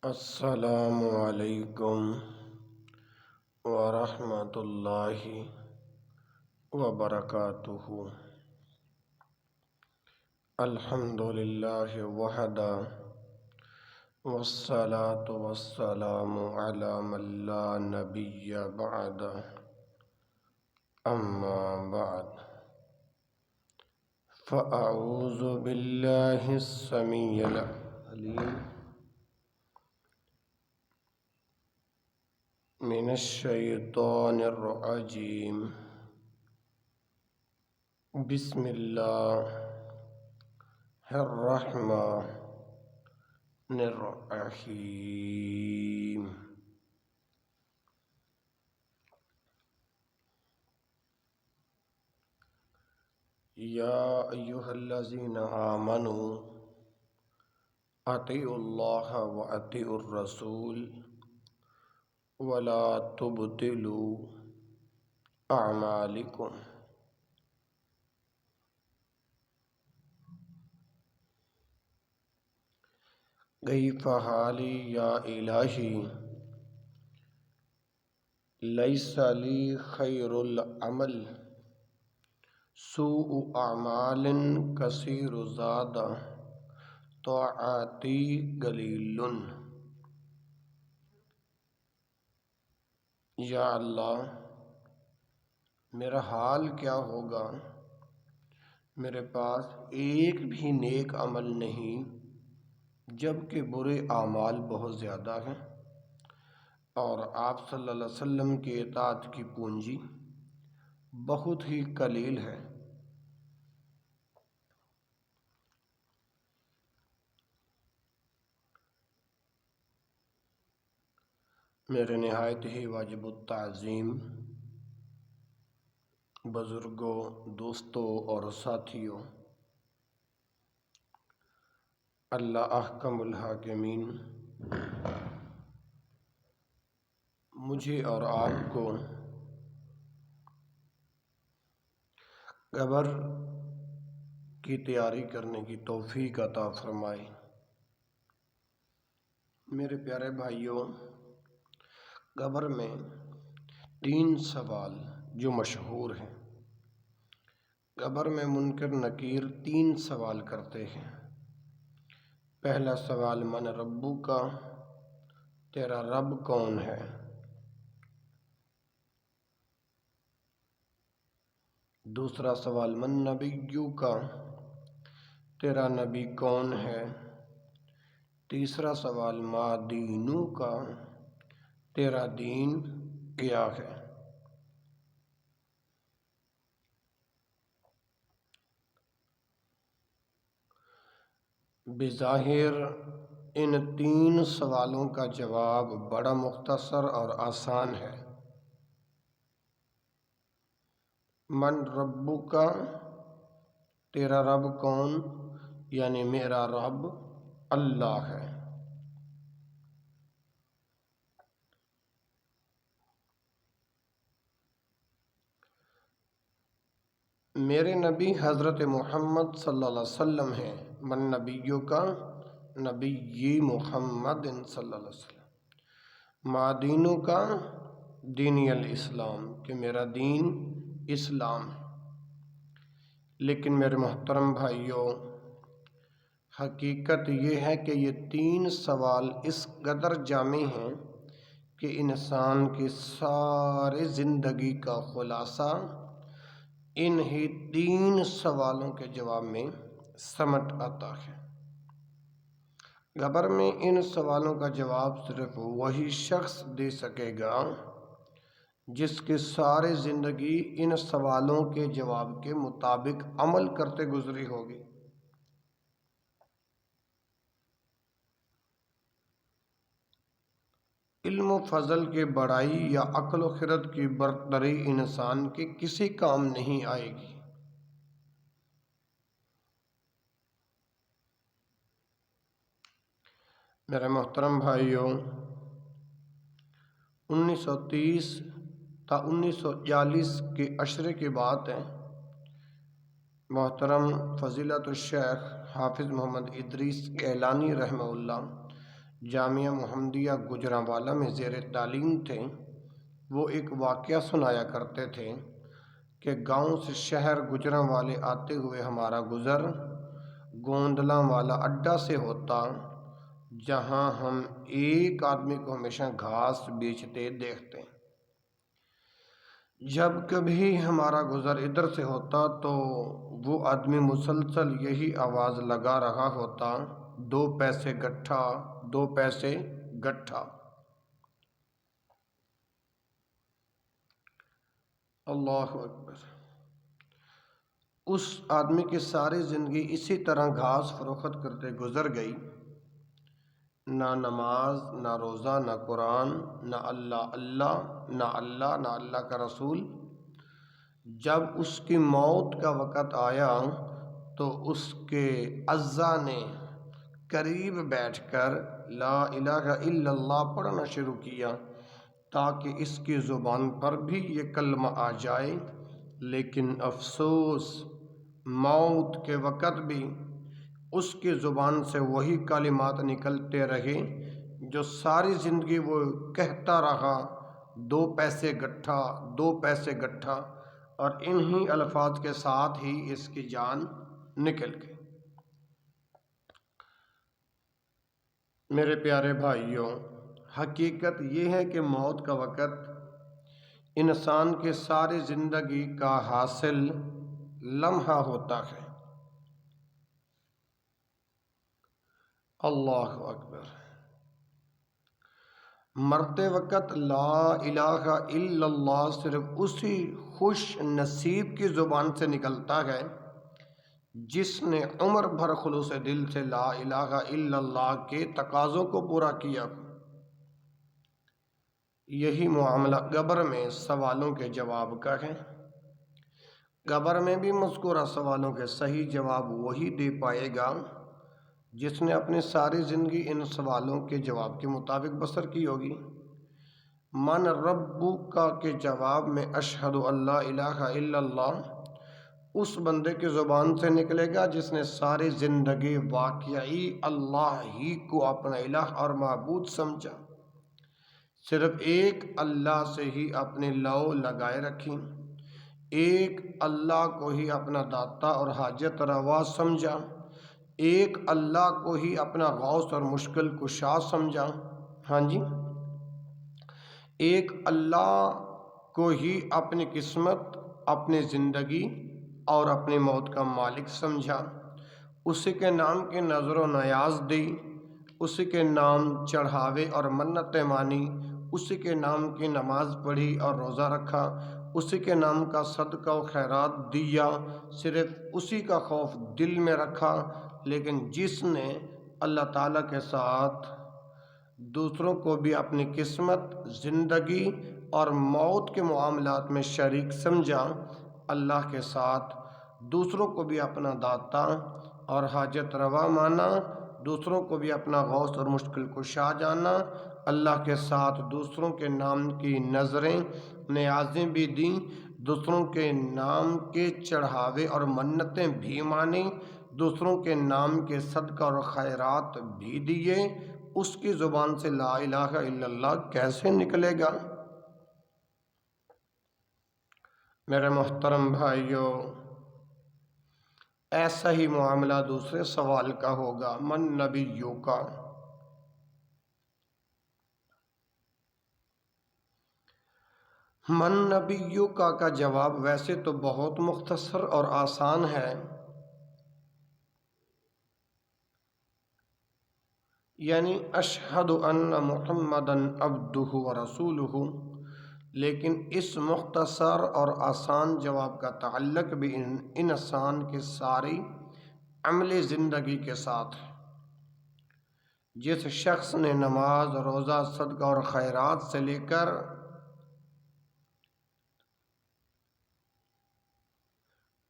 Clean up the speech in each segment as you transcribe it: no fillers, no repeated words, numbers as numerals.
السلام علیکم ورحمۃ اللہ وبرکاتہ۔ الحمد للہ وحدہ والصلاة والسلام علی من لا نبی بعدہ، اما بعد فاعوذ باللہ السمیع العلیم من الشیطان الرجیم۔ بسم اللہ الرحمن الرحیم۔ یا ایھا الذین آمنوا اطیعوا اللہ واطیعوا الرسول ولا تبطلوا اعمالکم۔ کیف حالی یا الہی لیس لی خیر العمل سوء اعمال کثیر زاد طاعتی قلیل۔ یا اللہ، میرا حال کیا ہوگا؟ میرے پاس ایک بھی نیک عمل نہیں، جبکہ برے اعمال بہت زیادہ ہیں، اور آپ صلی اللہ علیہ وسلم کی اطاعت کی پونجی بہت ہی قلیل ہے۔ میرے نہایت ہی واجب التعظیم بزرگوں، دوستوں اور ساتھیوں، اللہ احکم الحاکمین مجھے اور آپ کو قبر کی تیاری کرنے کی توفیق عطا فرمائے۔ میرے پیارے بھائیوں، قبر میں 3 سوال جو مشہور ہیں، قبر میں منکر نکیر 3 سوال کرتے ہیں۔ پہلا سوال من ربک، تیرا رب کون ہے؟ دوسرا سوال من نبیک، تیرا نبی کون ہے؟ تیسرا سوال ما دینک، تیرا دین کیا ہے؟ بظاہر ان 3 سوالوں کا جواب بڑا مختصر اور آسان ہے۔ من ربک، تیرا رب کون؟ یعنی میرا رب اللہ ہے۔ میرے نبی حضرت محمد صلی اللہ علیہ وسلم ہیں۔ من نبیک، نبی محمد صلی اللہ علیہ وسلم۔ ما دینک، دینی الاسلام، کہ میرا دین اسلام ہے۔ لیکن میرے محترم بھائیوں، حقیقت یہ ہے کہ یہ 3 سوال اس قدر جامع ہیں کہ انسان کی ساری زندگی کا خلاصہ ان ہی 3 سوالوں کے جواب میں سمٹ آتا ہے۔ قبر میں ان سوالوں کا جواب صرف وہی شخص دے سکے گا جس کی ساری زندگی ان سوالوں کے جواب کے مطابق عمل کرتے گزری ہوگی۔ علم و فضل کی بڑائی یا عقل و خرد کی برتری انسان کے کسی کام نہیں آئے گی۔ میرے محترم بھائیوں، 1930 تا 1940 کے عشرے کی بات ہے۔ محترم فضیلت الشیخ حافظ محمد ادریس کیلانی رحمہ اللہ جامعہ محمدیہ گجرانوالہ میں زیر تعلیم تھے، وہ ایک واقعہ سنایا کرتے تھے کہ گاؤں سے شہر گجرانوالے آتے ہوئے ہمارا گزر گوندلاں والا اڈا سے ہوتا، جہاں ہم ایک آدمی کو ہمیشہ گھاس بیچتے دیکھتے۔ جب کبھی ہمارا گزر ادھر سے ہوتا تو وہ آدمی مسلسل یہی آواز لگا رہا ہوتا، 2 پیسے گٹھا، 2 پیسے گٹھا۔ اللہ اکبر۔ اس آدمی کی ساری زندگی اسی طرح گھاس فروخت کرتے گزر گئی، نہ نماز، نہ روزہ، نہ قرآن، نہ اللہ اللہ، نہ اللہ کا رسول۔ جب اس کی موت کا وقت آیا تو اس کے اعضاء نے قریب بیٹھ کر لا الہ الا اللہ پڑھنا شروع کیا تاکہ اس کی زبان پر بھی یہ کلمہ آ جائے، لیکن افسوس موت کے وقت بھی اس کی زبان سے وہی کلمات نکلتے رہے جو ساری زندگی وہ کہتا رہا، 2 پیسے گٹھا، 2 پیسے گٹھا، اور انہی الفاظ کے ساتھ ہی اس کی جان نکل گئی۔ میرے پیارے بھائیوں، حقیقت یہ ہے کہ موت کا وقت انسان کے ساری زندگی کا حاصل لمحہ ہوتا ہے۔ اللہ اکبر۔ مرتے وقت لا الہ الا اللہ صرف اسی خوش نصیب کی زبان سے نکلتا ہے جس نے عمر بھر خلوص دل سے لا الہ الا اللہ کے تقاضوں کو پورا کیا۔ یہی معاملہ قبر میں سوالوں کے جواب کا ہے۔ قبر میں بھی مذکورہ سوالوں کے صحیح جواب وہی دے پائے گا جس نے اپنی ساری زندگی ان سوالوں کے جواب کے مطابق بسر کی ہوگی۔ من ربک کے جواب میں اشہد اللہ الہ الا اللہ اس بندے کی زبان سے نکلے گا جس نے ساری زندگی واقعی اللہ ہی کو اپنا الہ اور معبود سمجھا، صرف ایک اللہ سے ہی اپنی لو لگائے رکھی، ایک اللہ کو ہی اپنا داتا اور حاجت روا سمجھا، ایک اللہ کو ہی اپنا غوث اور مشکل کشا سمجھا، ہاں جی، ایک اللہ کو ہی اپنی قسمت، اپنی زندگی اور اپنی موت کا مالک سمجھا، اسی کے نام کی نظر و نیاز دی، اسی کے نام چڑھاوے اور منتیں مانی، اسی کے نام کی نماز پڑھی اور روزہ رکھا، اسی کے نام کا صدقہ و خیرات دیا، صرف اسی کا خوف دل میں رکھا۔ لیکن جس نے اللہ تعالیٰ کے ساتھ دوسروں کو بھی اپنی قسمت، زندگی اور موت کے معاملات میں شریک سمجھا، اللہ کے ساتھ دوسروں کو بھی اپنا داتا اور حاجت روا مانا، دوسروں کو بھی اپنا غوث اور مشکل کشا جانا، اللہ کے ساتھ دوسروں کے نام کی نظریں نیازیں بھی دیں، دوسروں کے نام کے چڑھاوے اور منتیں بھی مانی، دوسروں کے نام کے صدقہ اور خیرات بھی دیے، اس کی زبان سے لا الہ الا اللہ کیسے نکلے گا؟ میرے محترم بھائیوں، ایسا ہی معاملہ دوسرے سوال کا ہوگا، من نبیوں کا۔ من نبیوں کا جواب ویسے تو بہت مختصر اور آسان ہے، یعنی اشہد ان محمدً عبدہ ورسولہ، لیکن اس مختصر اور آسان جواب کا تعلق بھی انسان کی ساری عملی زندگی کے ساتھ ہے۔ جس شخص نے نماز، روزہ، صدقہ اور خیرات سے لے کر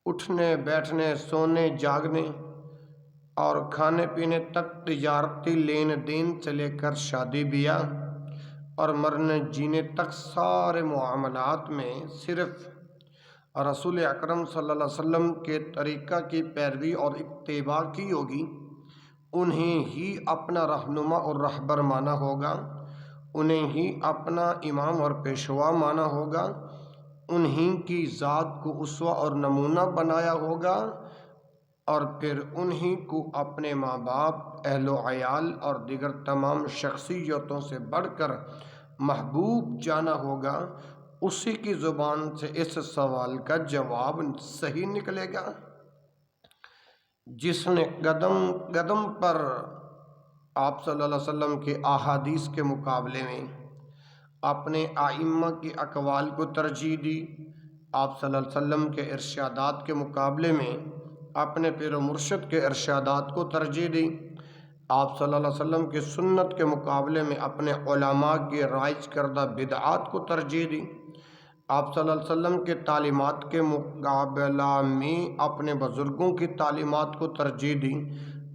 اٹھنے، بیٹھنے، سونے، جاگنے اور کھانے پینے تک، تجارتی لین دین سے لے کر شادی بیاہ اور مرنے جینے تک سارے معاملات میں صرف رسول اکرم صلی اللہ علیہ وسلم کے طریقہ کی پیروی اور اتباع کی ہوگی، انہیں ہی اپنا رہنما اور رہبر مانا ہوگا، انہیں ہی اپنا امام اور پیشوا مانا ہوگا، انہیں کی ذات کو اسوہ اور نمونہ بنایا ہوگا، اور پھر انہیں کو اپنے ماں باپ، اہل و عیال اور دیگر تمام شخصیتوں سے بڑھ کر محبوب جانا ہوگا۔ اسی کی زبان سے اس سوال کا جواب صحیح نکلے گا۔ جس نے قدم قدم پر آپ صلی اللہ علیہ وسلم کے احادیث کے مقابلے میں اپنے ائمہ کے اقوال کو ترجیح دی، آپ صلی اللہ علیہ وسلم کے ارشادات کے مقابلے میں اپنے پیر و مرشد کے ارشادات کو ترجیح دی، آپ صلی اللہ علیہ وسلم کی سنت کے مقابلے میں اپنے علماء کی رائج کردہ بدعات کو ترجیح دی، آپ صلی اللہ علیہ وسلم کے تعلیمات کے مقابلہ میں اپنے بزرگوں کی تعلیمات کو ترجیح دی،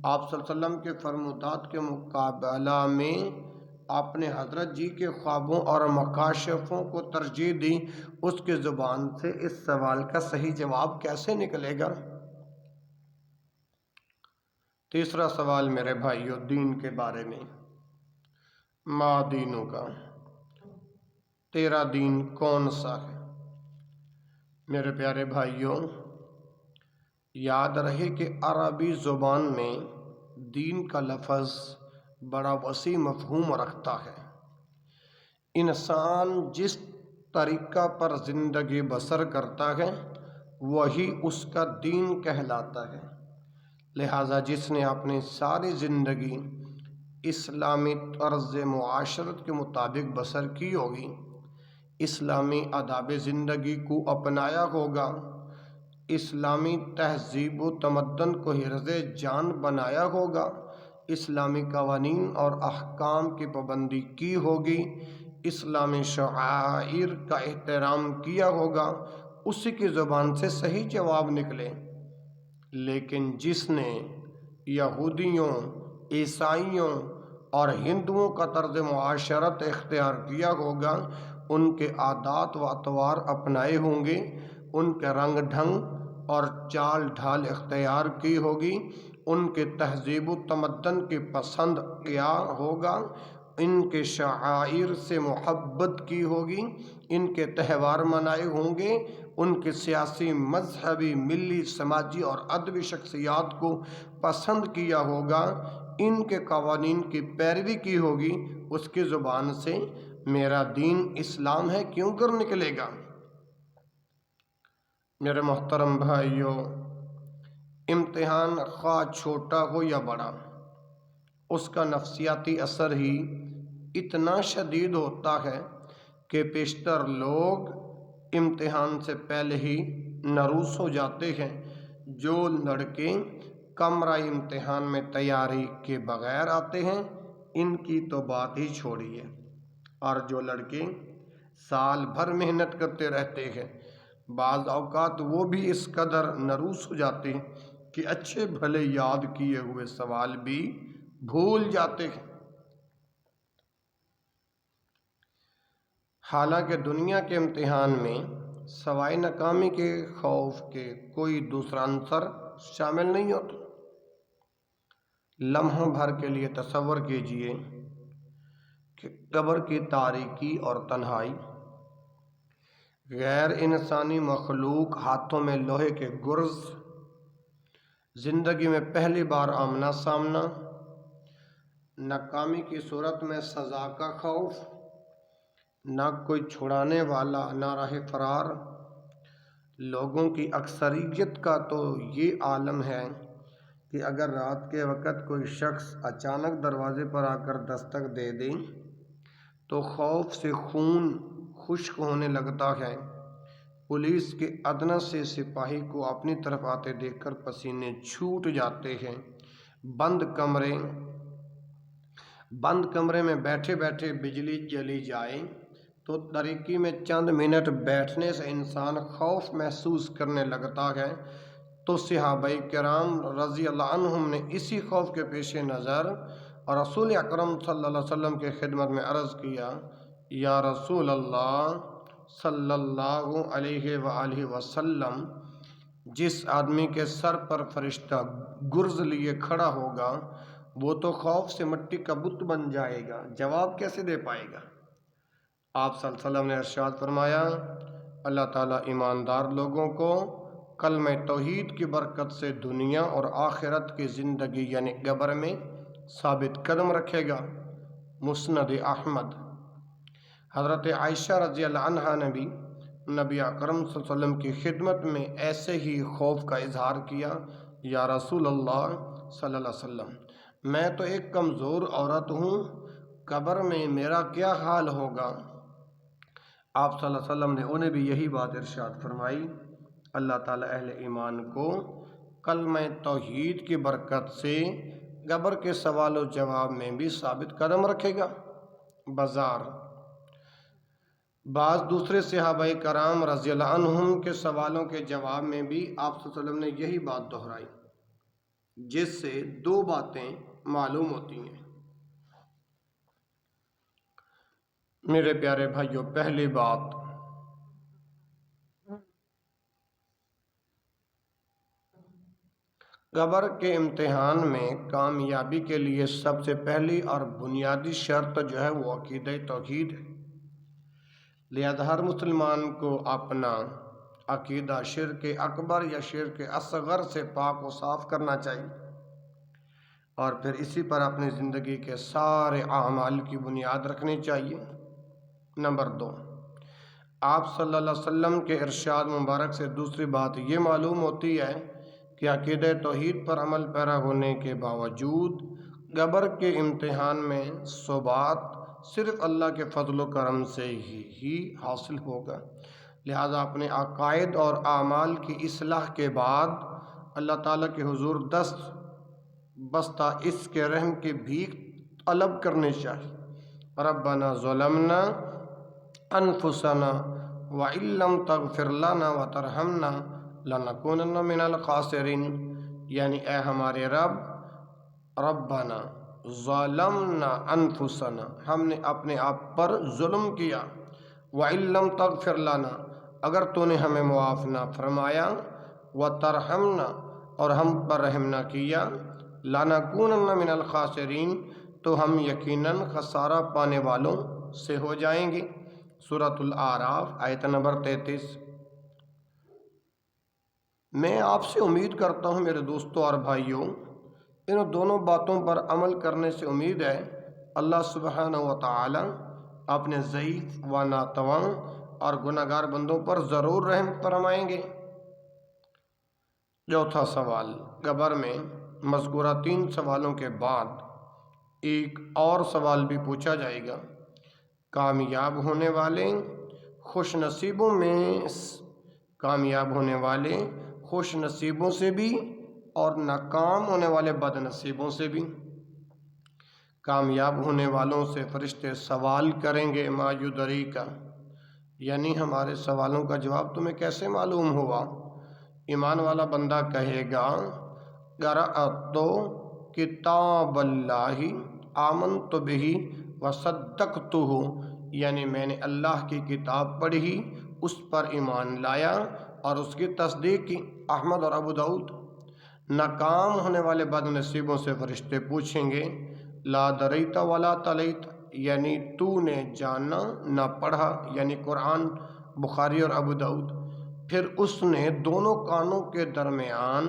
آپ صلی اللہ علیہ وسلم کے فرمودات کے مقابلہ میں اپنے حضرت جی کے خوابوں اور مکاشفوں کو ترجیح دی۔ اس کی زبان سے اس سوال کا صحیح جواب کیسے نکلے گا؟ تیسرا سوال میرے بھائیوں دین کے بارے میں، ما دینوں کا، تیرا دین کون سا ہے؟ میرے پیارے بھائیوں، یاد رہے کہ عربی زبان میں دین کا لفظ بڑا وسیع مفہوم رکھتا ہے۔ انسان جس طریقہ پر زندگی بسر کرتا ہے وہی اس کا دین کہلاتا ہے۔ لہٰذا جس نے اپنی ساری زندگی اسلامی طرز معاشرت کے مطابق بسر کی ہوگی، اسلامی آداب زندگی کو اپنایا ہوگا، اسلامی تہذیب و تمدن کو حرز جان بنایا ہوگا، اسلامی قوانین اور احکام کی پابندی کی ہوگی، اسلامی شعائر کا احترام کیا ہوگا، اسی کی زبان سے صحیح جواب نکلے۔ لیکن جس نے یہودیوں، عیسائیوں اور ہندوؤں کا طرز معاشرت اختیار کیا ہوگا، ان کے عادات و اطوار اپنائے ہوں گے، ان کے رنگ ڈھنگ اور چال ڈھال اختیار کی ہوگی، ان کے تہذیب و تمدن کی پسند کیا ہوگا، ان کے شعائر سے محبت کی ہوگی، ان کے تہوار منائے ہوں گے، ان کی سیاسی، مذہبی، ملی، سماجی اور ادبی شخصیات کو پسند کیا ہوگا، ان کے قوانین کی پیروی کی ہوگی، اس کی زبان سے میرا دین اسلام ہے کیوں کر نکلے گا؟ میرے محترم بھائیوں، امتحان خواہ چھوٹا ہو یا بڑا، اس کا نفسیاتی اثر ہی اتنا شدید ہوتا ہے کہ بیشتر لوگ امتحان سے پہلے ہی نروس ہو جاتے ہیں۔ جو لڑکے کمرہ امتحان میں تیاری کے بغیر آتے ہیں ان کی تو بات ہی چھوڑیے، اور جو لڑکے سال بھر محنت کرتے رہتے ہیں بعض اوقات وہ بھی اس قدر نروس ہو جاتے ہیں کہ اچھے بھلے یاد کیے ہوئے سوال بھی بھول جاتے ہیں۔ حالانکہ دنیا کے امتحان میں سوائے ناکامی کے خوف کے کوئی دوسرا عنصر شامل نہیں ہوتا۔ لمحہ بھر کے لیے تصور کیجئے کہ قبر کی تاریکی اور تنہائی، غیر انسانی مخلوق ہاتھوں میں لوہے کے گرز، زندگی میں پہلی بار آمنا سامنا، ناکامی کی صورت میں سزا کا خوف، نہ کوئی چھڑانے والا، نہ راہ فرار۔ لوگوں کی اکثریت کا تو یہ عالم ہے کہ اگر رات کے وقت کوئی شخص اچانک دروازے پر آ کر دستک دے دے تو خوف سے خون خشک ہونے لگتا ہے۔ پولیس کے ادنیٰ سے سپاہی کو اپنی طرف آتے دیکھ کر پسینے چھوٹ جاتے ہیں۔ بند کمرے میں بیٹھے بیٹھے بجلی چلی جائے تو تاریکی میں چند منٹ بیٹھنے سے انسان خوف محسوس کرنے لگتا ہے۔ تو صحابہ کرام رضی اللہ عنہم نے اسی خوف کے پیش نظر رسول اکرم صلی اللہ علیہ وسلم کی خدمت میں عرض کیا، یا رسول اللہ صلی اللہ علیہ وآلہ وسلم، جس آدمی کے سر پر فرشتہ گرز لیے کھڑا ہوگا وہ تو خوف سے مٹی کا بت بن جائے گا، جواب کیسے دے پائے گا؟ آپ صلی اللہ علیہ وسلم نے ارشاد فرمایا، اللہ تعالیٰ ایماندار لوگوں کو کلمہ توحید کی برکت سے دنیا اور آخرت کی زندگی یعنی قبر میں ثابت قدم رکھے گا۔ مسند احمد۔ حضرت عائشہ رضی اللہ عنہا نے بھی نبی اکرم صلی اللہ علیہ وسلم کی خدمت میں ایسے ہی خوف کا اظہار کیا، یا رسول اللہ صلی اللہ علیہ وسلم، میں تو ایک کمزور عورت ہوں، قبر میں میرا کیا حال ہوگا؟ آپ صلی اللہ علیہ وسلم نے انہیں بھی یہی بات ارشاد فرمائی، اللہ تعالیٰ اہل ایمان کو کلمہ توحید کی برکت سے قبر کے سوال و جواب میں بھی ثابت قدم رکھے گا۔ بازار۔ بعض دوسرے صحابہ کرام رضی اللہ عنہم کے سوالوں کے جواب میں بھی آپ صلی اللہ علیہ وسلم نے یہی بات دہرائی، جس سے دو باتیں معلوم ہوتی ہیں۔ میرے پیارے بھائیوں، پہلی بات، قبر کے امتحان میں کامیابی کے لیے سب سے پہلی اور بنیادی شرط جو ہے وہ عقیدہ توحید ہے۔ لہذا ہر مسلمان کو اپنا عقیدہ شرک اکبر یا شرک اصغر سے پاک و صاف کرنا چاہیے، اور پھر اسی پر اپنی زندگی کے سارے اعمال کی بنیاد رکھنی چاہیے۔ نمبر 2، آپ صلی اللہ علیہ وسلم کے ارشاد مبارک سے دوسری بات یہ معلوم ہوتی ہے کہ عقیدہ توحید پر عمل پیرا ہونے کے باوجود قبر کے امتحان میں ثبات صرف اللہ کے فضل و کرم سے ہی حاصل ہوگا۔ لہذا اپنے عقائد اور اعمال کی اصلاح کے بعد اللہ تعالیٰ کے حضور دست بستہ اس کے رحم کی بھیک طلب کرنی چاہیے۔ ربنا ظلمنا انفسنا وَإِن لَّمْ تَغْفِرْ لَنَا وَتَرْحَمْنَا لَنَكُونَنَّ مِنَ الْخَاسِرِينَ، یعنی اے ہمارے رب، ربنا ظلمنا انفسنا، ہم نے اپنے آپ پر ظلم کیا، وَإِن لَّمْ تَغْفِرْ لَنَا، اگر تو نے ہمیں معاف نہ فرمایا، وَتَرْحَمْنَا، اور ہم پر رحم نہ کیا، لَنَكُونَنَّ مِنَ الْخَاسِرِينَ، تو ہم یقیناً خسارہ پانے والوں سے ہو جائیں گے۔ سورۃ الاعراف آیت نمبر 33۔ میں آپ سے امید کرتا ہوں میرے دوستوں اور بھائیوں، ان دونوں باتوں پر عمل کرنے سے امید ہے اللہ سبحانہ و تعالی اپنے ضعیف و ناتواں اور گناہگار بندوں پر ضرور رحم فرمائیں گے۔ چوتھا سوال، قبر میں مذکورہ 3 سوالوں کے بعد ایک اور سوال بھی پوچھا جائے گا۔ کامیاب ہونے والے خوش نصیبوں سے بھی اور ناکام ہونے والے بد نصیبوں سے بھی۔ کامیاب ہونے والوں سے فرشتے سوال کریں گے، ما یدریک، یعنی ہمارے سوالوں کا جواب تمہیں کیسے معلوم ہوا؟ ایمان والا بندہ کہے گا، قرأت کتاب اللہ آمنت بہ وصدقتہ، یعنی میں نے اللہ کی کتاب پڑھی، اس پر ایمان لایا اور اس کی تصدیق کی۔ احمد اور ابو داؤد۔ ناکام ہونے والے بد نصیبوں سے فرشتے پوچھیں گے، لا دریت ولا تلیت، یعنی تو نے جانا نہ پڑھا، یعنی قرآن، بخاری اور ابو داؤد۔ پھر اس نے دونوں کانوں کے درمیان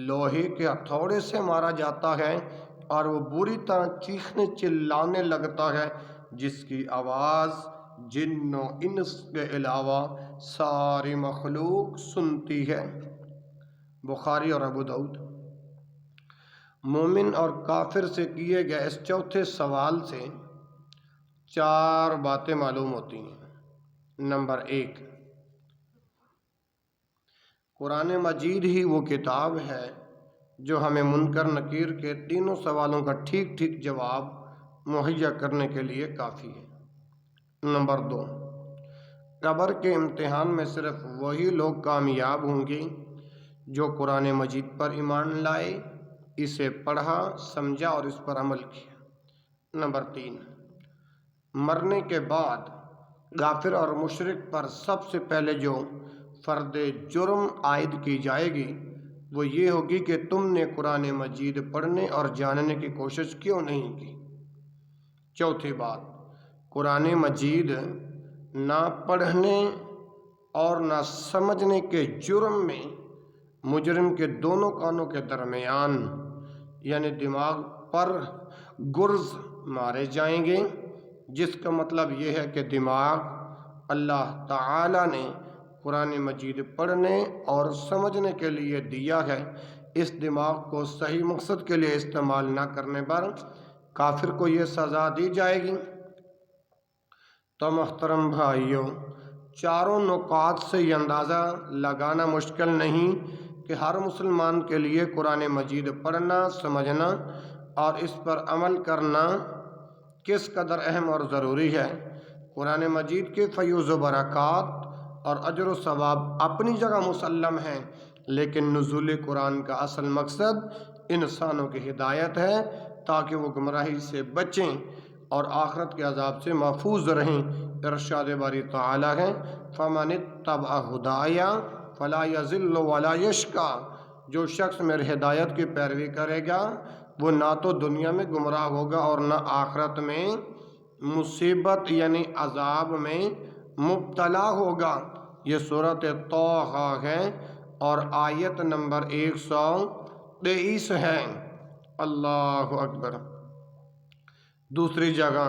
لوہے کے ہتھوڑے سے مارا جاتا ہے اور وہ بری طرح چیخنے چلانے لگتا ہے، جس کی آواز جن و انس کے علاوہ ساری مخلوق سنتی ہے۔ بخاری اور ابو داؤد۔ مومن اور کافر سے کیے گئے اس چوتھے سوال سے 4 باتیں معلوم ہوتی ہیں۔ نمبر 1، قرآن مجید ہی وہ کتاب ہے جو ہمیں منکر نکیر کے تینوں سوالوں کا ٹھیک ٹھیک جواب مہیا کرنے کے لیے کافی ہے۔ نمبر 2، قبر کے امتحان میں صرف وہی لوگ کامیاب ہوں گے جو قرآن مجید پر ایمان لائے، اسے پڑھا، سمجھا اور اس پر عمل کیا۔ نمبر 3، مرنے کے بعد کافر اور مشرک پر سب سے پہلے جو فرد جرم عائد کی جائے گی وہ یہ ہوگی کہ تم نے قرآن مجید پڑھنے اور جاننے کی کوشش کیوں نہیں کی۔ چوتھی بات، قرآن مجید نہ پڑھنے اور نہ سمجھنے کے جرم میں مجرم کے دونوں کانوں کے درمیان یعنی دماغ پر گرز مارے جائیں گے، جس کا مطلب یہ ہے کہ دماغ اللہ تعالی نے قرآن مجید پڑھنے اور سمجھنے کے لیے دیا ہے، اس دماغ کو صحیح مقصد کے لیے استعمال نہ کرنے پر کافر کو یہ سزا دی جائے گی۔ تو محترم بھائیوں، چاروں نکات سے یہ اندازہ لگانا مشکل نہیں کہ ہر مسلمان کے لیے قرآن مجید پڑھنا، سمجھنا اور اس پر عمل کرنا کس قدر اہم اور ضروری ہے۔ قرآن مجید کے فیوز و برکات اور اجر و ثواب اپنی جگہ مسلم ہیں، لیکن نزول قرآن کا اصل مقصد انسانوں کی ہدایت ہے تاکہ وہ گمراہی سے بچیں اور آخرت کے عذاب سے محفوظ رہیں۔ ارشاد باری تعالی ہے، فَمَنِ اتَّبَعَ هُدَايَ فَلَا يَضِلُّ وَلَا يَشْقَىٰ، جو شخص میری ہدایت کی پیروی کرے گا وہ نہ تو دنیا میں گمراہ ہوگا اور نہ آخرت میں مصیبت یعنی عذاب میں مبتلا ہوگا۔ یہ سورۃ طٰہٰ ہے اور آیت نمبر 123 ہے۔ اللہ اکبر۔ دوسری جگہ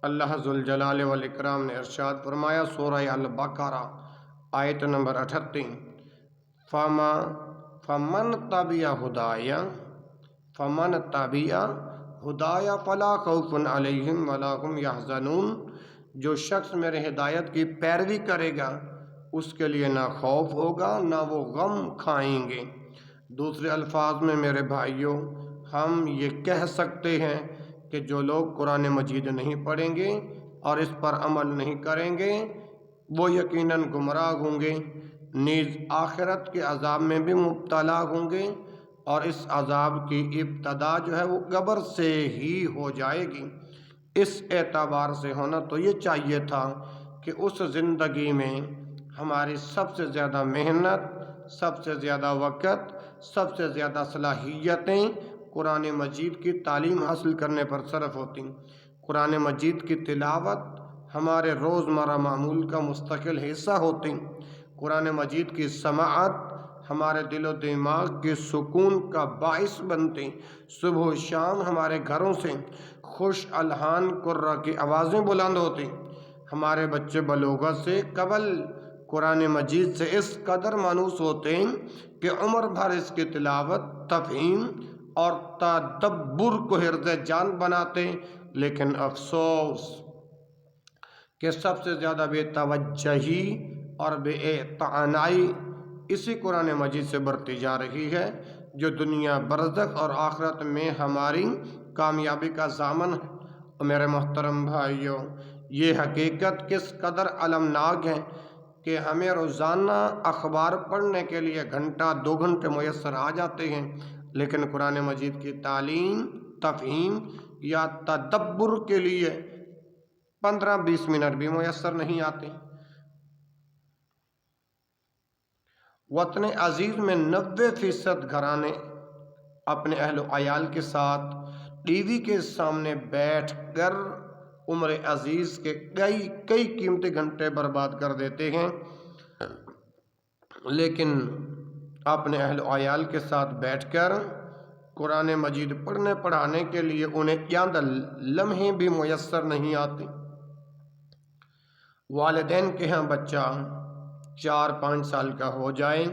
اللہ ذوالجلال والاکرام نے ارشاد فرمایا، سورہ البقرہ آیت نمبر 38، فَمَن تَبِعَ ہُدَايَ فَلَا خَوْفٌ عَلَيْهِمْ وَلَا هُمْ يَحْزَنُونَ، جو شخص میرے ہدایت کی پیروی کرے گا اس کے لیے نہ خوف ہوگا نہ وہ غم کھائیں گے۔ دوسرے الفاظ میں میرے بھائیوں، ہم یہ کہہ سکتے ہیں کہ جو لوگ قرآن مجید نہیں پڑھیں گے اور اس پر عمل نہیں کریں گے وہ یقیناً گمراہ ہوں گے، نیز آخرت کے عذاب میں بھی مبتلا ہوں گے، اور اس عذاب کی ابتدا جو ہے وہ قبر سے ہی ہو جائے گی۔ اس اعتبار سے ہونا تو یہ چاہیے تھا کہ اس زندگی میں ہماری سب سے زیادہ محنت، سب سے زیادہ وقت، سب سے زیادہ صلاحیتیں قرآن مجید کی تعلیم حاصل کرنے پر صرف ہوتی۔ قرآن مجید کی تلاوت ہمارے روزمرہ معمول کا مستقل حصہ ہوتی۔ قرآن مجید کی سماعت ہمارے دل و دماغ کے سکون کا باعث بنتی۔ صبح و شام ہمارے گھروں سے خوش الحان قرہ کی آوازیں بلند ہوتی۔ ہمارے بچے بلوغت سے قبل قرآن مجید سے اس قدر مانوس ہوتے ہیں کہ عمر بھر اس کی تلاوت، تفہیم اور تدبر کو حرز جان بناتے، لیکن افسوس کہ سب سے زیادہ بے توجہی اور بے اعتنائی اسی قرآن مجید سے برتی جا رہی ہے، جو دنیا برزخ اور آخرت میں ہماری کامیابی کا ضامن ہے۔ میرے محترم بھائیوں، یہ حقیقت کس قدر المناک ہے کہ ہمیں روزانہ اخبار پڑھنے کے لیے گھنٹہ 2 گھنٹے میسر آ جاتے ہیں، لیکن قرآن مجید کی تعلیم، تفہیم یا تدبر کے لیے 15-20 منٹ بھی میسر نہیں آتے۔ وطن عزیز میں 90% گھرانے اپنے اہل و عیال کے ساتھ ٹی وی کے سامنے بیٹھ کر عمر عزیز کے کئی قیمتی گھنٹے برباد کر دیتے ہیں، لیکن اپنے اہل و عیال کے ساتھ بیٹھ کر قرآن مجید پڑھنے پڑھانے کے لیے انہیں چند لمحے بھی میسر نہیں آتے۔ والدین کے ہاں بچہ 4-5 سال کا ہو جائے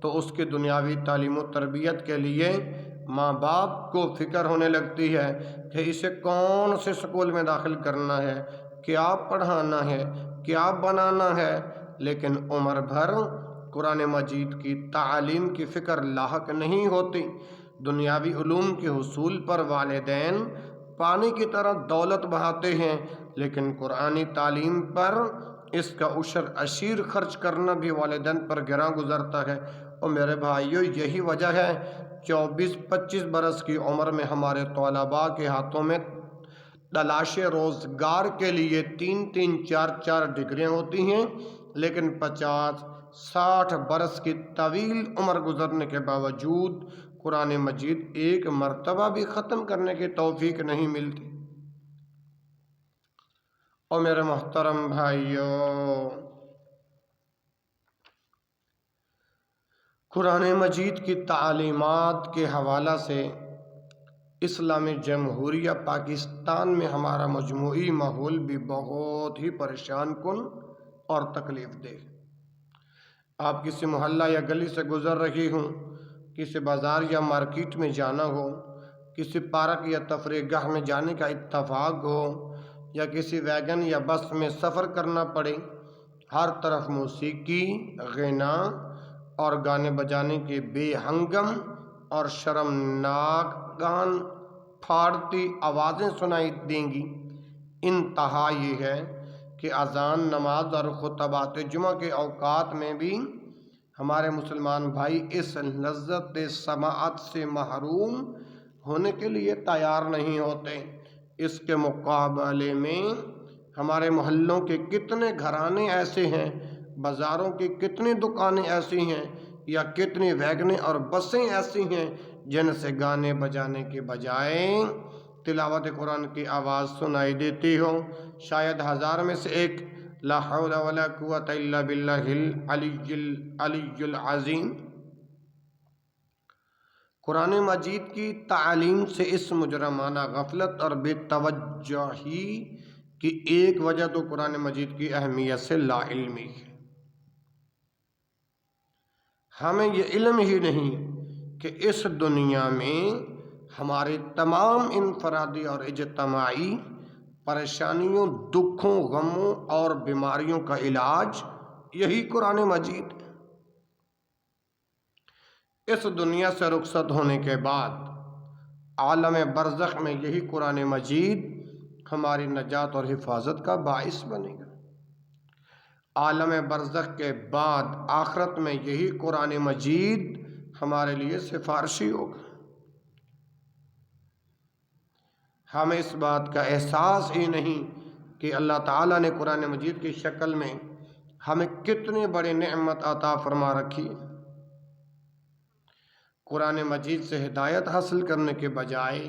تو اس کی دنیاوی تعلیم و تربیت کے لیے ماں باپ کو فکر ہونے لگتی ہے کہ اسے کون سے سکول میں داخل کرنا ہے، کیا پڑھانا ہے، کیا بنانا ہے، لیکن عمر بھر قرآن مجید کی تعلیم کی فکر لاحق نہیں ہوتی۔ دنیاوی علوم کے حصول پر والدین پانی کی طرح دولت بہاتے ہیں، لیکن قرآنی تعلیم پر اس کا عشر اشیر خرچ کرنا بھی والدین پر گراں گزرتا ہے۔ اور میرے بھائیوں، یہی وجہ ہے 24-25 برس کی عمر میں ہمارے طلباء کے ہاتھوں میں تلاش روزگار کے لیے 3-3 4-4 ڈگریاں ہوتی ہیں، لیکن 50 60 برس کی طویل عمر گزرنے کے باوجود قرآن مجید ایک مرتبہ بھی ختم کرنے کی توفیق نہیں ملتی۔ اور میرے محترم بھائیوں، قرآن مجید کی تعلیمات کے حوالہ سے اسلامی جمہوریہ پاکستان میں ہمارا مجموعی ماحول بھی بہت ہی پریشان کن اور تکلیف دہ۔ آپ کسی محلہ یا گلی سے گزر رہی ہوں، کسی بازار یا مارکیٹ میں جانا ہو، کسی پارک یا تفریح گاہ میں جانے کا اتفاق ہو، یا کسی ویگن یا بس میں سفر کرنا پڑے، ہر طرف موسیقی، غنا اور گانے بجانے کی بے ہنگم اور شرمناک کان پھاڑتی آوازیں سنائی دیں گی۔ انتہا یہ ہے کہ اذان، نماز اور خطبات جمعہ کے اوقات میں بھی ہمارے مسلمان بھائی اس لذت سماعت سے محروم ہونے کے لیے تیار نہیں ہوتے۔ اس کے مقابلے میں ہمارے محلوں کے کتنے گھرانے ایسے ہیں، بازاروں کی کتنی دکانیں ایسی ہیں، یا کتنی ویگنیں اور بسیں ایسی ہیں جن سے گانے بجانے کے بجائے تلاوت قرآن کی آواز سنائی دیتی ہو۔ شاید 1000 میں سے ایک۔ لا حول ولا قوة الا باللہ العلی العظیم۔ قرآن مجید کی تعلیم سے اس مجرمانہ غفلت اور بے توجہی کی ایک وجہ تو قرآن مجید کی اہمیت سے لا علمی ہے۔ ہمیں یہ علم ہی نہیں کہ اس دنیا میں ہمارے تمام انفرادی اور اجتماعی پریشانیوں، دکھوں، غموں اور بیماریوں کا علاج یہی قرآن مجید ہے۔ اس دنیا سے رخصت ہونے کے بعد عالم برزخ میں یہی قرآن مجید ہماری نجات اور حفاظت کا باعث بنے گا۔ عالم برزخ کے بعد آخرت میں یہی قرآن مجید ہمارے لیے سفارشی ہوگا۔ ہمیں اس بات کا احساس ہی نہیں کہ اللہ تعالیٰ نے قرآن مجید کی شکل میں ہمیں کتنی بڑی نعمت عطا فرما رکھی ہے۔ قرآن مجید سے ہدایت حاصل کرنے کے بجائے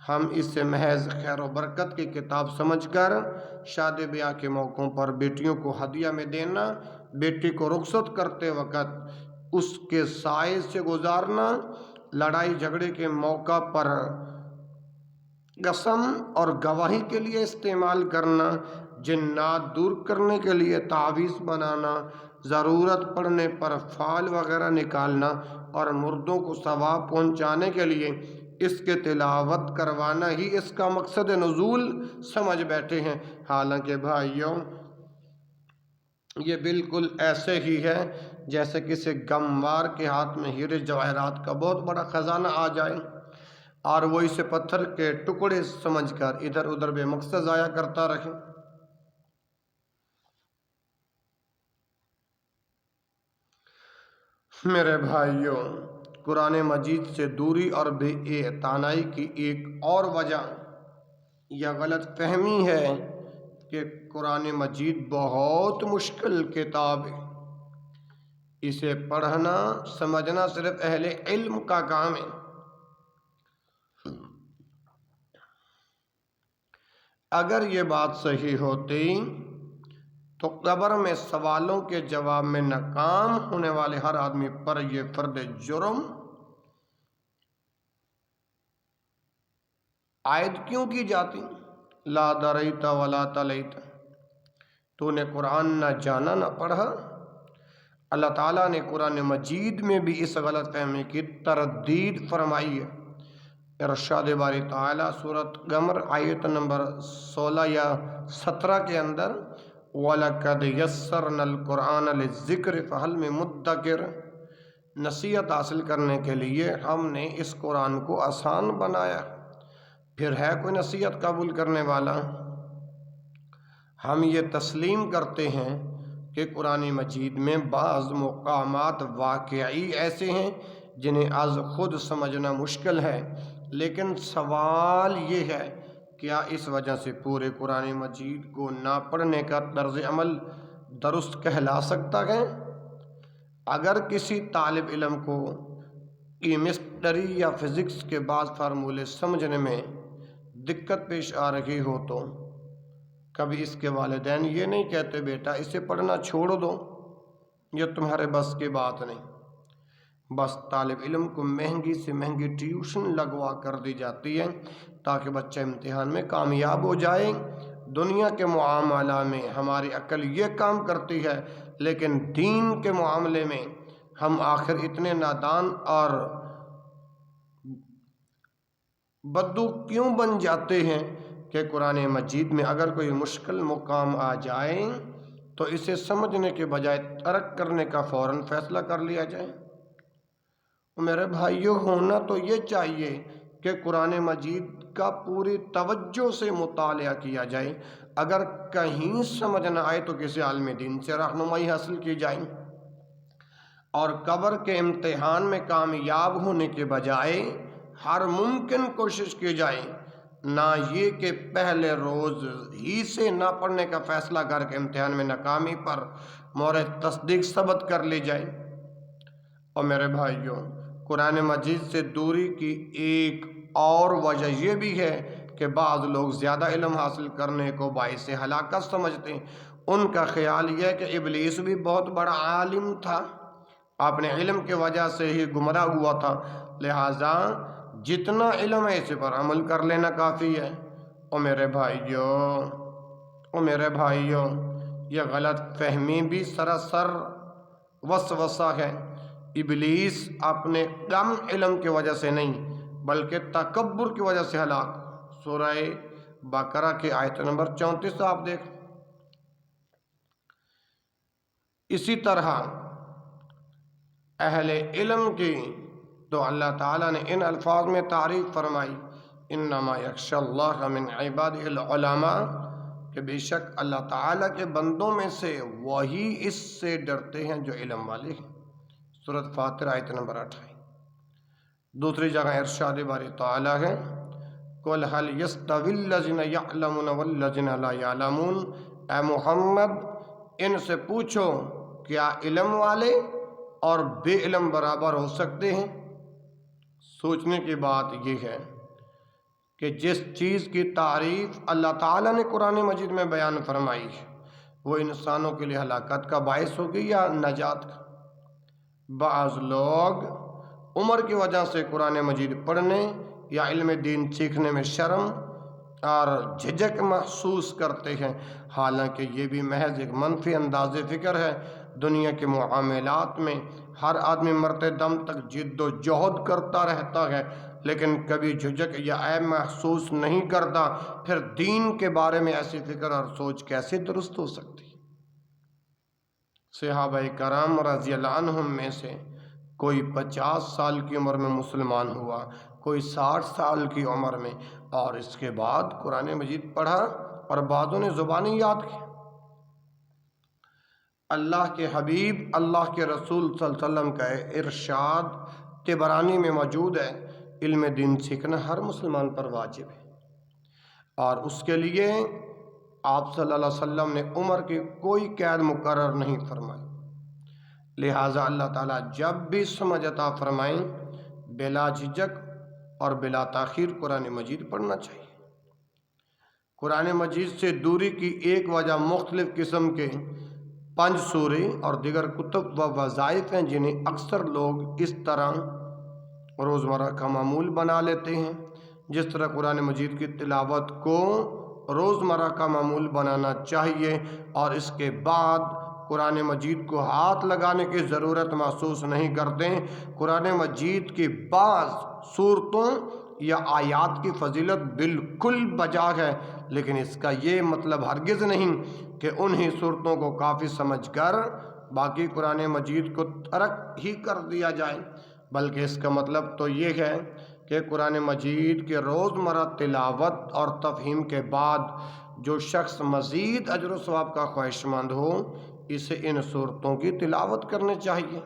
ہم اسے محض خیر و برکت کی کتاب سمجھ کر شادی بیاہ کے موقعوں پر بیٹیوں کو ہدیہ میں دینا، بیٹی کو رخصت کرتے وقت اس کے سائے سے گزارنا، لڑائی جھگڑے کے موقع پر قسم اور گواہی کے لیے استعمال کرنا، جنات دور کرنے کے لیے تعویذ بنانا، ضرورت پڑنے پر فال وغیرہ نکالنا اور مردوں کو ثواب پہنچانے کے لیے اس کے تلاوت کروانا ہی اس کا مقصد نزول سمجھ بیٹھے ہیں۔ حالانکہ بھائیوں، یہ بالکل ایسے ہی ہے جیسے کسی گموار کے ہاتھ میں ہیرے جواہرات کا بہت بڑا خزانہ آ جائے اور وہ اسے پتھر کے ٹکڑے سمجھ کر ادھر ادھر بے مقصد ضائع کرتا رہے۔ میرے بھائیوں، قرآن مجید سے دوری اور بے اعتنائی کی ایک اور وجہ یہ غلط فہمی ہے کہ قرآن مجید بہت مشکل کتاب ہے، اسے پڑھنا سمجھنا صرف اہل علم کا کام ہے۔ اگر یہ بات صحیح ہوتی تو قبر میں سوالوں کے جواب میں ناکام ہونے والے ہر آدمی پر یہ فرض جرم عائد کیوں کی جاتی؟ لا دریت ولا تلیت، تو نے قرآن نہ جانا نہ پڑھا۔ اللہ تعالیٰ نے قرآن مجید میں بھی اس غلط فہمی کی تردید فرمائی ہے۔ ارشاد باری تعالیٰ سورۃ قمر آیت نمبر 16 یا 17 کے اندر وَلَقَدْ يَسَّرْنَا الْقُرْآنَ لِلذِّكْرِ فَهَلْ مِن مُدَّكِرٍ، نصیحت حاصل کرنے کے لیے ہم نے اس قرآن کو آسان بنایا، پھر ہے کوئی نصیحت قبول کرنے والا؟ ہم یہ تسلیم کرتے ہیں کہ قرآن مجید میں بعض مقامات واقعی ایسے ہیں جنہیں از خود سمجھنا مشکل ہے، لیکن سوال یہ ہے کیا اس وجہ سے پورے قرآن مجید کو نہ پڑھنے کا طرز عمل درست کہلا سکتا ہے؟ اگر کسی طالب علم کو کیمسٹری یا فزکس کے بعض فارمولے سمجھنے میں دقت پیش آ رہی ہو تو کبھی اس کے والدین یہ نہیں کہتے بیٹا اسے پڑھنا چھوڑ دو، یہ تمہارے بس کی بات نہیں۔ بس طالب علم کو مہنگی سے مہنگی ٹیوشن لگوا کر دی جاتی ہے تاکہ بچہ امتحان میں کامیاب ہو جائے۔ دنیا کے معاملہ میں ہماری عقل یہ کام کرتی ہے، لیکن دین کے معاملے میں ہم آخر اتنے نادان اور بدو کیوں بن جاتے ہیں کہ قرآن مجید میں اگر کوئی مشکل مقام آ جائے تو اسے سمجھنے کے بجائے ترک کرنے کا فوراً فیصلہ کر لیا جائے۔ میرے بھائیوں، ہونا تو یہ چاہیے کہ قرآن مجید کا پوری توجہ سے مطالعہ کیا جائے، اگر کہیں سمجھ نہ آئے تو کسی عالم دین سے رہنمائی حاصل کی جائے، اور قبر کے امتحان میں کامیاب ہونے کے بجائے ہر ممکن کوشش کی جائے، نہ یہ کہ پہلے روز ہی سے نہ پڑھنے کا فیصلہ کر کے امتحان میں ناکامی پر مورد تصدیق ثبت کر لی جائے۔ اور میرے بھائیوں، قرآن مجید سے دوری کی ایک اور وجہ یہ بھی ہے کہ بعض لوگ زیادہ علم حاصل کرنے کو باعث ہلاکت سمجھتے ہیں۔ ان کا خیال یہ ہے کہ ابلیس بھی بہت بڑا عالم تھا، اپنے علم کی وجہ سے ہی گمراہ ہوا تھا، لہٰذا جتنا علم ہے اس پر عمل کر لینا کافی ہے۔ اور میرے بھائیوں، یہ غلط فہمی بھی سراسر وسوسہ ہے۔ ابلیس اپنے کم علم کی وجہ سے نہیں بلکہ تکبر کی وجہ سے ہلاک۔ سورہ بقرہ کی آیت نمبر 34 آپ دیکھ۔ اسی طرح اہل علم کی تو اللہ تعالیٰ نے ان الفاظ میں تعریف فرمائی، انما یخشی اللہ من عبادہ العلماء، کہ بے شک اللہ تعالیٰ کے بندوں میں سے وہی اس سے ڈرتے ہیں جو علم والے ہیں۔ سورۃ فاطر آیت نمبر 28۔ دوسری جگہ ارشاد باری تعالیٰ ہے، قُلْ هَلْ يَسْتَوِي الَّذِينَ يَعْلَمُونَ وَالَّذِينَ لَا يَعْلَمُونَ، اے محمد ان سے پوچھو کیا علم والے اور بے علم برابر ہو سکتے ہیں؟ سوچنے کی بات یہ ہے کہ جس چیز کی تعریف اللہ تعالیٰ نے قرآن مجید میں بیان فرمائی ہے وہ انسانوں کے لیے ہلاکت کا باعث ہوگی یا نجات کا۔ بعض لوگ عمر کی وجہ سے قرآن مجید پڑھنے یا علم دین سیکھنے میں شرم اور جھجک محسوس کرتے ہیں، حالانکہ یہ بھی محض ایک منفی انداز فکر ہے۔ دنیا کے معاملات میں ہر آدمی مرتے دم تک جد و جہد کرتا رہتا ہے، لیکن کبھی جھجک یا عیب محسوس نہیں کرتا، پھر دین کے بارے میں ایسی فکر اور سوچ کیسے درست ہو سکتی؟ صحابہ کرام رضی اللہ عنہم میں سے کوئی 50 سال کی عمر میں مسلمان ہوا، کوئی 60 سال کی عمر میں، اور اس کے بعد قرآن مجید پڑھا اور بعضوں نے زبانی یاد کی۔ اللہ کے حبیب اللہ کے رسول صلی اللہ علیہ وسلم کا ارشاد طبرانی میں موجود ہے، علم دین سیکھنا ہر مسلمان پر واجب ہے، اور اس کے لیے آپ صلی اللہ علیہ وسلم نے عمر کی کوئی قید مقرر نہیں فرمائی، لہٰذا اللہ تعالیٰ جب بھی سمجھ عطا فرمائیں بلا جھجک اور بلا تاخیر قرآن مجید پڑھنا چاہیے۔ قرآن مجید سے دوری کی ایک وجہ مختلف قسم کے 5 سورے اور دیگر کتب و وظائف ہیں جنہیں اکثر لوگ اس طرح روزمرہ کا معمول بنا لیتے ہیں، جس طرح قرآن مجید کی تلاوت کو روزمرہ کا معمول بنانا چاہیے، اور اس کے بعد قرآن مجید کو ہاتھ لگانے کی ضرورت محسوس نہیں کرتے۔ قرآن مجید کی بعض صورتوں یا آیات کی فضیلت بالکل بجا ہے، لیکن اس کا یہ مطلب ہرگز نہیں کہ انہی صورتوں کو کافی سمجھ کر باقی قرآن مجید کو ترک ہی کر دیا جائے، بلکہ اس کا مطلب تو یہ ہے کہ قرآن مجید کے روزمرہ تلاوت اور تفہیم کے بعد جو شخص مزید اجر و ثواب کا خواہش مند ہو اسے ان صورتوں کی تلاوت کرنی چاہیے۔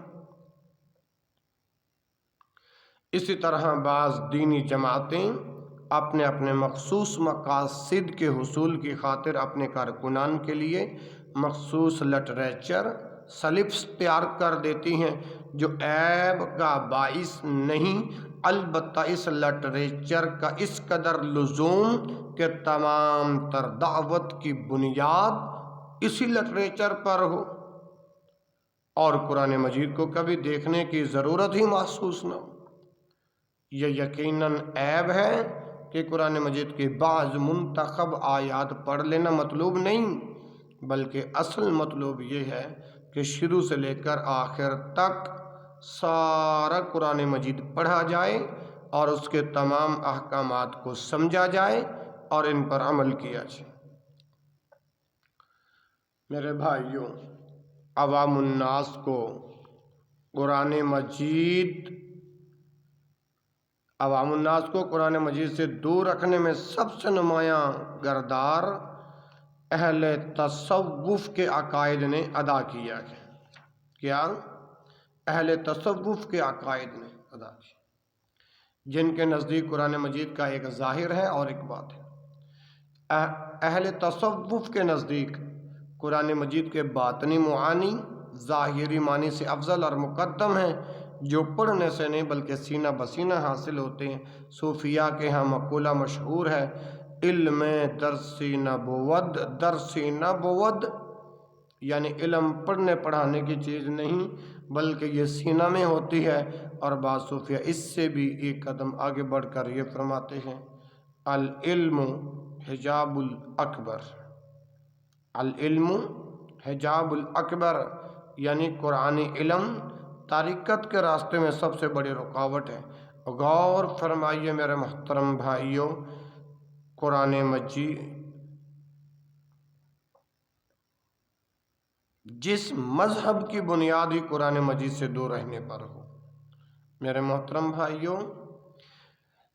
اسی طرح بعض دینی جماعتیں اپنے اپنے مخصوص مقاصد کے حصول کی خاطر اپنے کارکنان کے لیے مخصوص لٹریچر، سلپس تیار کر دیتی ہیں جو عیب کا باعث نہیں، البتہ اس لٹریچر کا اس قدر لزوم کہ تمام تر دعوت کی بنیاد اسی لٹریچر پر ہو اور قرآن مجید کو کبھی دیکھنے کی ضرورت ہی محسوس نہ ہو۔ یہ یقیناً عیب ہے کہ قرآن مجید کی بعض منتخب آیات پڑھ لینا مطلوب نہیں، بلکہ اصل مطلوب یہ ہے کہ شروع سے لے کر آخر تک سارا قرآن مجید پڑھا جائے اور اس کے تمام احکامات کو سمجھا جائے اور ان پر عمل کیا جائے۔ میرے بھائیوں، عوام الناس کو قرآن مجید سے دور رکھنے میں سب سے نمایاں کردار اہل تصوف کے عقائد نے ادا کیا ہے۔ کیا؟ اہل تصوف کے عقائد نے ادا کیا، جن کے نزدیک قرآن مجید کا ایک ظاہر ہے اور ایک باطن ہے۔ اہل تصوف کے نزدیک قرآن مجید کے باطنی معانی ظاہری معنی سے افضل اور مقدم ہیں، جو پڑھنے سے نہیں بلکہ سینہ بسینہ حاصل ہوتے ہیں۔ صوفیاء کے ہاں مقولہ مشہور ہے، علم درسی نبود، یعنی علم پڑھنے پڑھانے کی چیز نہیں بلکہ یہ سینہ میں ہوتی ہے۔ اور بعض صوفیاء اس سے بھی ایک قدم آگے بڑھ کر یہ فرماتے ہیں، العلم حجاب الاکبر، العلم حجاب الاکبر، یعنی قرآن علم طریقت کے راستے میں سب سے بڑی رکاوٹ ہے۔ غور فرمائیے میرے محترم بھائیوں، قرآن مجید جس مذہب کی بنیاد ہی قرآن مجید سے دور رہنے پر ہو، میرے محترم بھائیوں،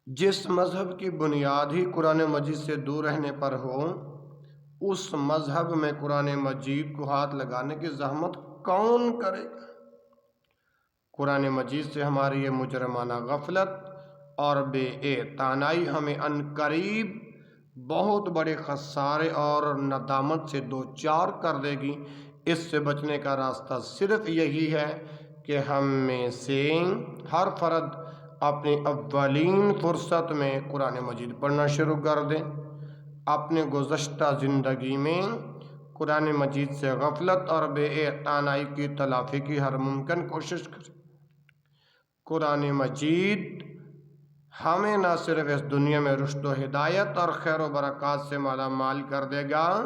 جس مذہب کی بنیاد ہی قرآن مجید سے دور رہنے پر ہو، اس مذہب میں قرآن مجید کو ہاتھ لگانے کی زحمت کون کرے گا؟ قرآن مجید سے ہماری یہ مجرمانہ غفلت اور بے اعتنائی ہمیں عنقریب بہت بڑے خسارے اور ندامت سے دوچار کر دے گی۔ اس سے بچنے کا راستہ صرف یہی ہے کہ ہم میں سے ہر فرد اپنی اولین فرصت میں قرآن مجید پڑھنا شروع کر دیں، اپنے گزشتہ زندگی میں قرآن مجید سے غفلت اور بے اعتنائی کی تلافی کی ہر ممکن کوشش کریں۔ قرآن مجید ہمیں نہ صرف اس دنیا میں رشد و ہدایت اور خیر و برکات سے مالا مال کر دے گا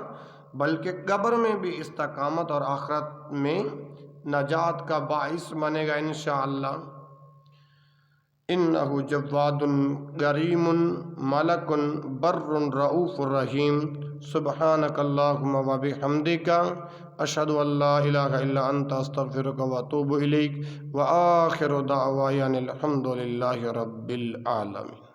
بلکہ قبر میں بھی استقامت اور آخرت میں نجات کا باعث بنے گا انشاءاللہ۔ انہ جواد کریم ملک بر رؤوف رحیم، سبحانک اللہم و بحمدک، اشہد ان لا الہ الا انت، استغفرک و اتوب الیک، وآخر دعوانا الحمد للہ رب العالمین۔